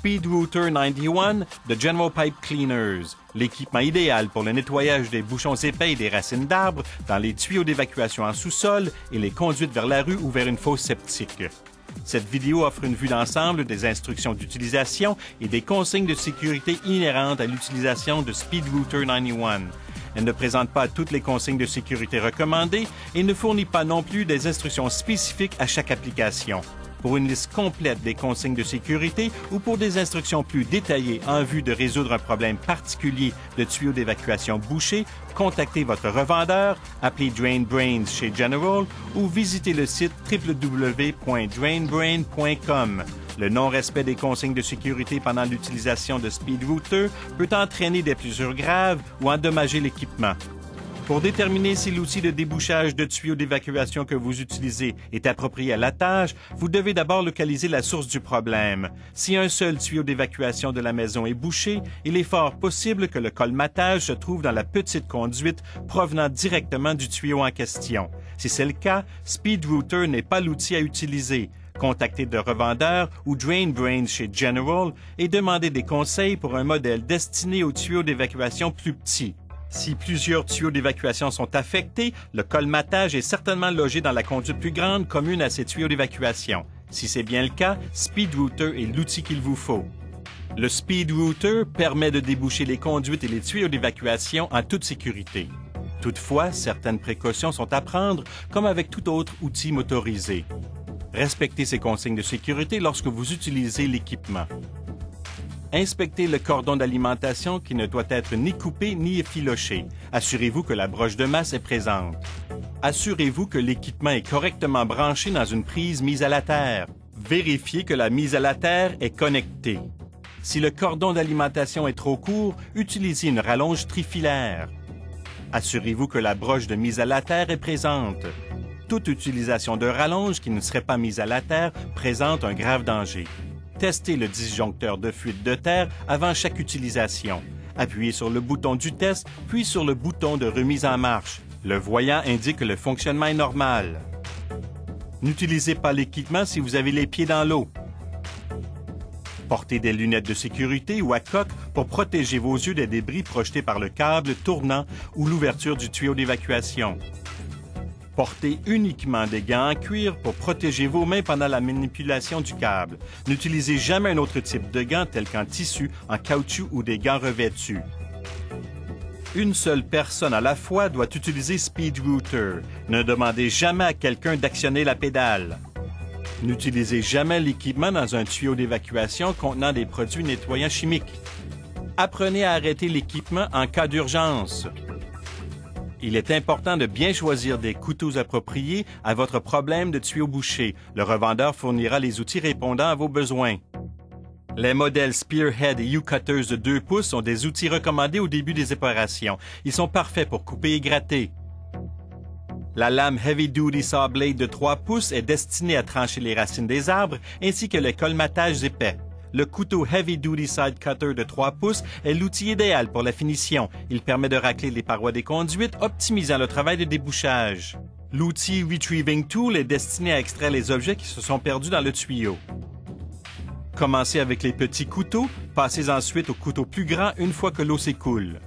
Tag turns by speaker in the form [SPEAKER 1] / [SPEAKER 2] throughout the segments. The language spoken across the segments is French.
[SPEAKER 1] SpeedRouter 91 de General Pipe Cleaners, l'équipement idéal pour le nettoyage des bouchons épais et des racines d'arbres dans les tuyaux d'évacuation en sous-sol et les conduites vers la rue ou vers une fosse septique. Cette vidéo offre une vue d'ensemble des instructions d'utilisation et des consignes de sécurité inhérentes à l'utilisation de SpeedRouter 91. Elle ne présente pas toutes les consignes de sécurité recommandées et ne fournit pas non plus des instructions spécifiques à chaque application. Pour une liste complète des consignes de sécurité ou pour des instructions plus détaillées en vue de résoudre un problème particulier de tuyaux d'évacuation bouchés, contactez votre revendeur, appelez DrainBrains chez General ou visitez le site www.drainbrain.com. Le non-respect des consignes de sécurité pendant l'utilisation de SpeedRouter peut entraîner des blessures graves ou endommager l'équipement. Pour déterminer si l'outil de débouchage de tuyaux d'évacuation que vous utilisez est approprié à la tâche, vous devez d'abord localiser la source du problème. Si un seul tuyau d'évacuation de la maison est bouché, il est fort possible que le colmatage se trouve dans la petite conduite provenant directement du tuyau en question. Si c'est le cas, SpeedRouter n'est pas l'outil à utiliser. Contactez de revendeur ou DrainBrains chez General et demandez des conseils pour un modèle destiné aux tuyaux d'évacuation plus petits. Si plusieurs tuyaux d'évacuation sont affectés, le colmatage est certainement logé dans la conduite plus grande commune à ces tuyaux d'évacuation. Si c'est bien le cas, SpeedRouter est l'outil qu'il vous faut. Le SpeedRouter permet de déboucher les conduites et les tuyaux d'évacuation en toute sécurité. Toutefois, certaines précautions sont à prendre, comme avec tout autre outil motorisé. Respectez ces consignes de sécurité lorsque vous utilisez l'équipement. Inspectez le cordon d'alimentation qui ne doit être ni coupé ni effiloché. Assurez-vous que la broche de masse est présente. Assurez-vous que l'équipement est correctement branché dans une prise mise à la terre. Vérifiez que la mise à la terre est connectée. Si le cordon d'alimentation est trop court, utilisez une rallonge trifilaire. Assurez-vous que la broche de mise à la terre est présente. Toute utilisation de rallonge qui ne serait pas mise à la terre présente un grave danger. Testez le disjoncteur de fuite de terre avant chaque utilisation. Appuyez sur le bouton du test, puis sur le bouton de remise en marche. Le voyant indique que le fonctionnement est normal. N'utilisez pas l'équipement si vous avez les pieds dans l'eau. Portez des lunettes de sécurité ou à coque pour protéger vos yeux des débris projetés par le câble tournant ou l'ouverture du tuyau d'évacuation. Portez uniquement des gants en cuir pour protéger vos mains pendant la manipulation du câble. N'utilisez jamais un autre type de gants tel qu'en tissu, en caoutchouc ou des gants revêtus. Une seule personne à la fois doit utiliser SpeedRouter. Ne demandez jamais à quelqu'un d'actionner la pédale. N'utilisez jamais l'équipement dans un tuyau d'évacuation contenant des produits nettoyants chimiques. Apprenez à arrêter l'équipement en cas d'urgence. Il est important de bien choisir des couteaux appropriés à votre problème de tuyau bouché. Le revendeur fournira les outils répondant à vos besoins. Les modèles Spearhead et U-Cutters de 2 pouces sont des outils recommandés au début des opérations. Ils sont parfaits pour couper et gratter. La lame Heavy Duty Saw Blade de 3 pouces est destinée à trancher les racines des arbres ainsi que les colmatages épais. Le couteau Heavy Duty Side Cutter de 3 pouces est l'outil idéal pour la finition. Il permet de racler les parois des conduites, optimisant le travail de débouchage. L'outil Retrieving Tool est destiné à extraire les objets qui se sont perdus dans le tuyau. Commencez avec les petits couteaux, passez ensuite au couteau plus grand une fois que l'eau s'écoule.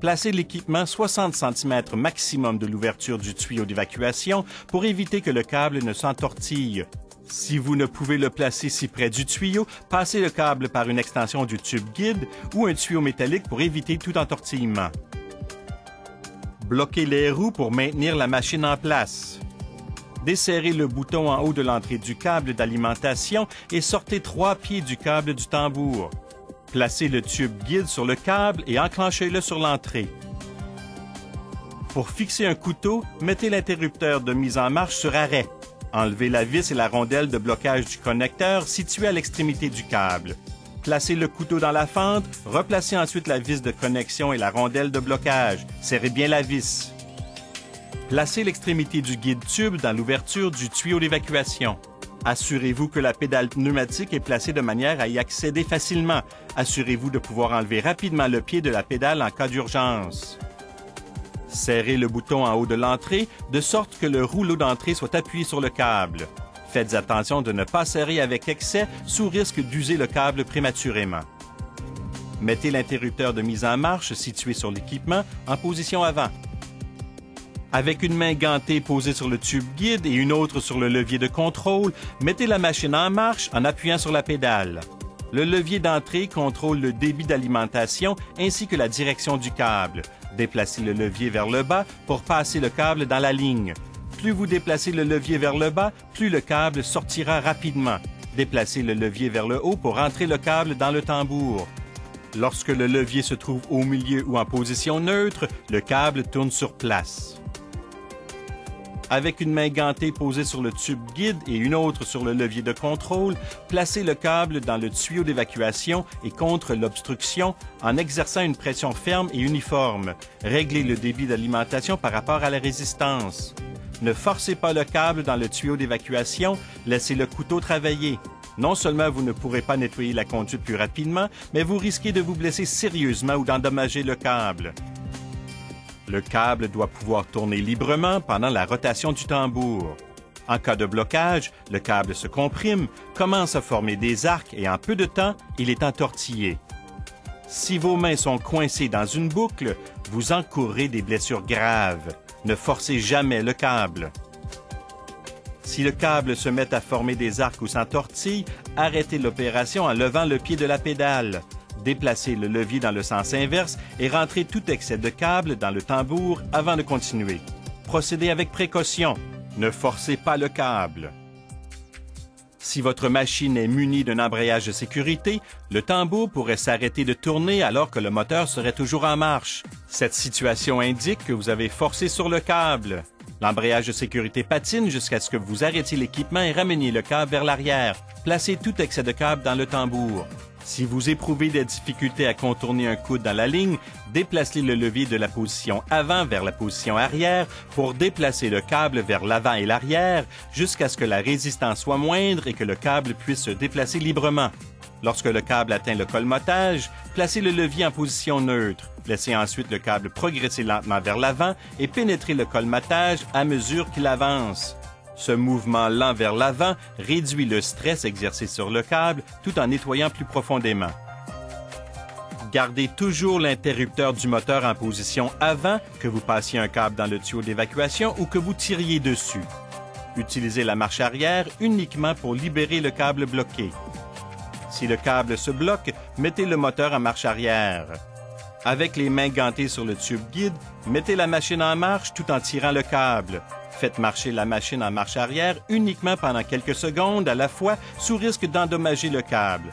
[SPEAKER 1] Placez l'équipement 60 cm maximum de l'ouverture du tuyau d'évacuation pour éviter que le câble ne s'entortille. Si vous ne pouvez le placer si près du tuyau, passez le câble par une extension du tube guide ou un tuyau métallique pour éviter tout entortillement. Bloquez les roues pour maintenir la machine en place. Desserrez le bouton en haut de l'entrée du câble d'alimentation et sortez 3 pieds du câble du tambour. Placez le tube guide sur le câble et enclenchez-le sur l'entrée. Pour fixer un couteau, mettez l'interrupteur de mise en marche sur arrêt. Enlevez la vis et la rondelle de blocage du connecteur située à l'extrémité du câble. Placez le couteau dans la fente, replacez ensuite la vis de connexion et la rondelle de blocage. Serrez bien la vis. Placez l'extrémité du guide tube dans l'ouverture du tuyau d'évacuation. Assurez-vous que la pédale pneumatique est placée de manière à y accéder facilement. Assurez-vous de pouvoir enlever rapidement le pied de la pédale en cas d'urgence. Serrez le bouton en haut de l'entrée de sorte que le rouleau d'entrée soit appuyé sur le câble. Faites attention de ne pas serrer avec excès sous risque d'user le câble prématurément. Mettez l'interrupteur de mise en marche situé sur l'équipement en position avant. Avec une main gantée posée sur le tube guide et une autre sur le levier de contrôle, mettez la machine en marche en appuyant sur la pédale. Le levier d'entrée contrôle le débit d'alimentation ainsi que la direction du câble. Déplacez le levier vers le bas pour passer le câble dans la ligne. Plus vous déplacez le levier vers le bas, plus le câble sortira rapidement. Déplacez le levier vers le haut pour entrer le câble dans le tambour. Lorsque le levier se trouve au milieu ou en position neutre, le câble tourne sur place. Avec une main gantée posée sur le tube guide et une autre sur le levier de contrôle, placez le câble dans le tuyau d'évacuation et contre l'obstruction en exerçant une pression ferme et uniforme. Réglez le débit d'alimentation par rapport à la résistance. Ne forcez pas le câble dans le tuyau d'évacuation, laissez le couteau travailler. Non seulement vous ne pourrez pas nettoyer la conduite plus rapidement, mais vous risquez de vous blesser sérieusement ou d'endommager le câble. Le câble doit pouvoir tourner librement pendant la rotation du tambour. En cas de blocage, le câble se comprime, commence à former des arcs et en peu de temps, il est entortillé. Si vos mains sont coincées dans une boucle, vous encourrez des blessures graves. Ne forcez jamais le câble. Si le câble se met à former des arcs ou s'entortille, arrêtez l'opération en levant le pied de la pédale. Déplacez le levier dans le sens inverse et rentrez tout excès de câble dans le tambour avant de continuer. Procédez avec précaution. Ne forcez pas le câble. Si votre machine est munie d'un embrayage de sécurité, le tambour pourrait s'arrêter de tourner alors que le moteur serait toujours en marche. Cette situation indique que vous avez forcé sur le câble. L'embrayage de sécurité patine jusqu'à ce que vous arrêtiez l'équipement et rameniez le câble vers l'arrière. Placez tout excès de câble dans le tambour. Si vous éprouvez des difficultés à contourner un coude dans la ligne, déplacez le levier de la position avant vers la position arrière pour déplacer le câble vers l'avant et l'arrière jusqu'à ce que la résistance soit moindre et que le câble puisse se déplacer librement. Lorsque le câble atteint le colmatage, placez le levier en position neutre. Laissez ensuite le câble progresser lentement vers l'avant et pénétrer le colmatage à mesure qu'il avance. Ce mouvement lent vers l'avant réduit le stress exercé sur le câble tout en nettoyant plus profondément. Gardez toujours l'interrupteur du moteur en position avant que vous passiez un câble dans le tuyau d'évacuation ou que vous tiriez dessus. Utilisez la marche arrière uniquement pour libérer le câble bloqué. Si le câble se bloque, mettez le moteur en marche arrière. Avec les mains gantées sur le tube guide, mettez la machine en marche tout en tirant le câble. Faites marcher la machine en marche arrière uniquement pendant quelques secondes à la fois sous risque d'endommager le câble.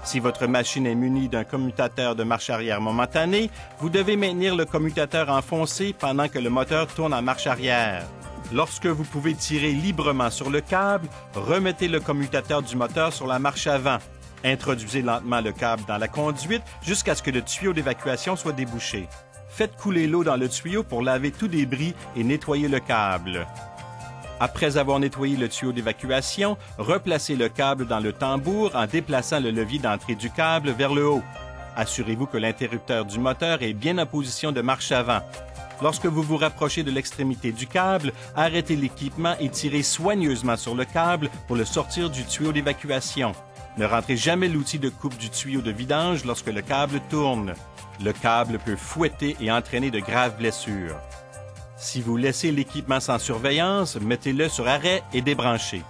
[SPEAKER 1] Si votre machine est munie d'un commutateur de marche arrière momentané, vous devez maintenir le commutateur enfoncé pendant que le moteur tourne en marche arrière. Lorsque vous pouvez tirer librement sur le câble, remettez le commutateur du moteur sur la marche avant. Introduisez lentement le câble dans la conduite jusqu'à ce que le tuyau d'évacuation soit débouché. Faites couler l'eau dans le tuyau pour laver tout débris et nettoyer le câble. Après avoir nettoyé le tuyau d'évacuation, replacez le câble dans le tambour en déplaçant le levier d'entrée du câble vers le haut. Assurez-vous que l'interrupteur du moteur est bien en position de marche avant. Lorsque vous vous rapprochez de l'extrémité du câble, arrêtez l'équipement et tirez soigneusement sur le câble pour le sortir du tuyau d'évacuation. Ne rentrez jamais l'outil de coupe du tuyau de vidange lorsque le câble tourne. Le câble peut fouetter et entraîner de graves blessures. Si vous laissez l'équipement sans surveillance, mettez-le sur arrêt et débranchez.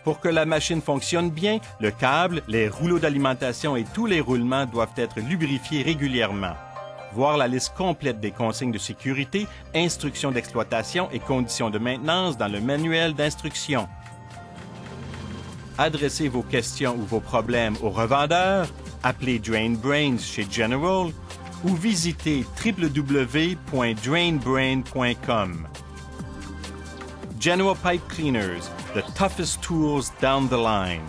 [SPEAKER 1] Pour que la machine fonctionne bien, le câble, les rouleaux d'alimentation et tous les roulements doivent être lubrifiés régulièrement. Voir la liste complète des consignes de sécurité, instructions d'exploitation et conditions de maintenance dans le manuel d'instruction. Adressez vos questions ou vos problèmes au revendeur, appelez Drain Brains chez General ou visitez www.drainbrain.com. General Pipe Cleaners, the toughest tools down the line.